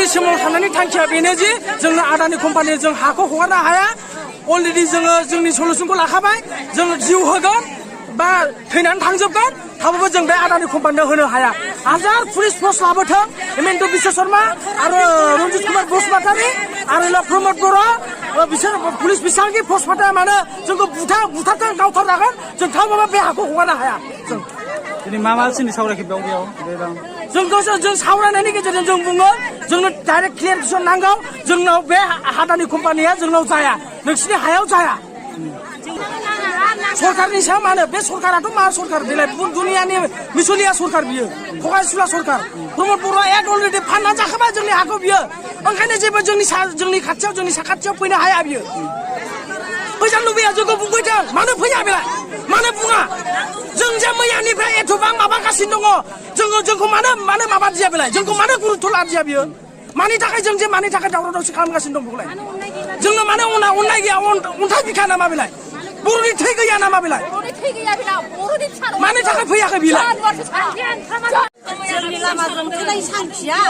जोंनि सिमाव थानायनि थांखिया बेनो जे जोंनो आदानि कम्पानि जों हाखौ हगारनो हाया अलरेडि जोङो जोंनि सलुसनखौ लाखाबाय जोङो जिउ होगोन बा थैनानै थांजोबगोन थाबाबो जों बे आदानि कम्पानिनो होनो हाया हाजार पुलिस फर्स लाबोथों हेमेन्त बिश्व शर्मा आरो रन्जित कुमार बसुमतारी आरो प्रमद बर' बिसोर पुलिस बिसांखि फर्स फाथा मानो जोंखौ बुथारथों गावथारजागोन जों थाबाबो बे हाखौ हगारनो हाया जों दिनै मा जोंनि सावरायखो बेयाव जों सावरायनायनि गेजेरजों जों बुङो जोंनो डाइरेक्ट क्लियारिफिकेसन नांगौ जोंनाव बे हादानि कम्पानिया जोंनाव जाया नोंसिनि हायाव जाया सरकारनि सायाव मानो बे सरकाराथ' मा सरकार बेलाय दुनियानि मिसलिया सरकार बियो थगायसुला सरकार प्रमद बर'आ एक अलरेडि फानना जाखाबाय जोंनि हाखौ बियो ओंखायनो जेबो जोंनि खाथियाव जोंनि साखाथियाव फैनो हाया बियो फैसा लुबैया जोंखौ बुंफैथों मानो फैया बेलाय मानो बुङा जों जे मैयानिफ्राय एथबां माबागासिनो दङ जोंखौ मानो माबा दिया बेलाय जोंखौ मानो गुरुत्व लादिया बियो मानि थाखाय जों जे मानि थाखाय दावराव दावसि खालामगासिनो दं बेखौलाय जोंनो मानो अननाय गैया अन्थाइ बिखा नामा बेलाय बर'नि थै गैया नामा बेलाय मानि थाखाय फैयाखै बेलाय जोंनि लामाजों थैनाय सानखिया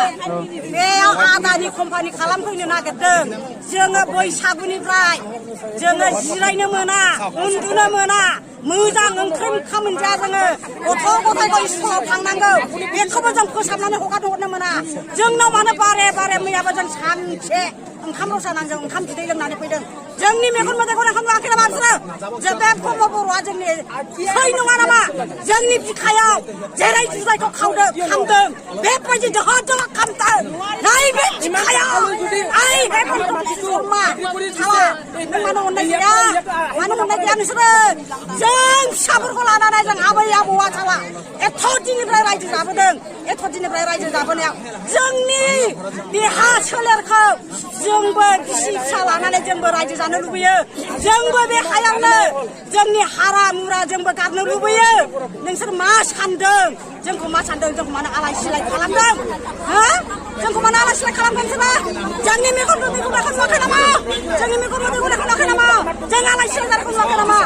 बेयाव आदानि कम्पानि खालामफैनो नागिरदों जोङो बैसागुनिफ्राय जोङो जिरायनो मोना उन्दुनो मोना मोजां ओंखाम मोनजाया जोङो गथ' गथाय स्कुलाव थांनांगौ बेखौबो जों फोसाबनानै हगारहरनो मोना जोंनाव मानो बारे मैयाबो जों सानसे ओंखाम रसा नांजों ओंखाम बिदै लोंनानै फैदों जोंनि मेगन मोदैखौ ओंखाम लाखै नामा बिसोरो जों बे प्रमद बर'आ जोंनि थै नङा नामा जोंनि बिखायाव जेरै जुजाइखौ खामदों बेबायदि दोहो खामदों नै बे बिखायाव आइ हेमन्त बिश्व शर्मा थावा नों मानो अननाय गैया नोंसोरो जों फिसाफोरखौ लानानै जों आबै आबौआ थावा एथ' दिननिफ्राय रायजो जाबोनायाव जोंनि देहा सोलेरखौ जोंबो बिसि फिसा लानानै जोंबो रायजो जानो लुबैयो जोंबो बे हायावनो जोंनि हारा मुरा जोंबो गारनो लुबैयो नोंसोर मा सानदों जोंखौ मानो आलाय सिलाय खालामदों हो जोंखौ मानो आलाय सिलाय खालामगोन सोरबा जोंनि मेगन मोदैखौ नुवाखै नामा जों आलाय सिलाय जानायखौ नुवाखै नामा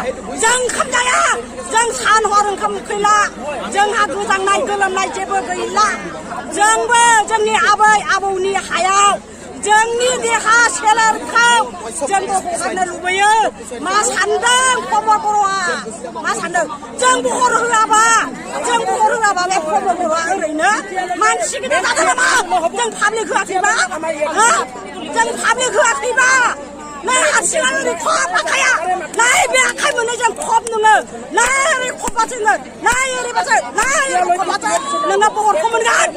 जों ओंखाम जाया जों सान हर ओंखाम उखैला जोंहा गोजांनाय गोलोमनाय जेबो गैला जोंबो जोंनि आबै आबौनि हायाव जोंनि देहा सोलेरखौ जोंबो हगारनो लुबैयो मा सानदों प्रमद बर'आ मा सानदों जों बहर होआबा बे प्रमद बर'आ ओरैनो मानसि गिदिर जादों नामा जों पाब्लिक होआखैबा नै हारसिङा ओरै खब आखाया नै बे आखाइ मोननैजों खब नोङो नै ओरै खबबासो नै ओरैबासो नै ओरै खबबासो नोङो बहरखौ मोनगोन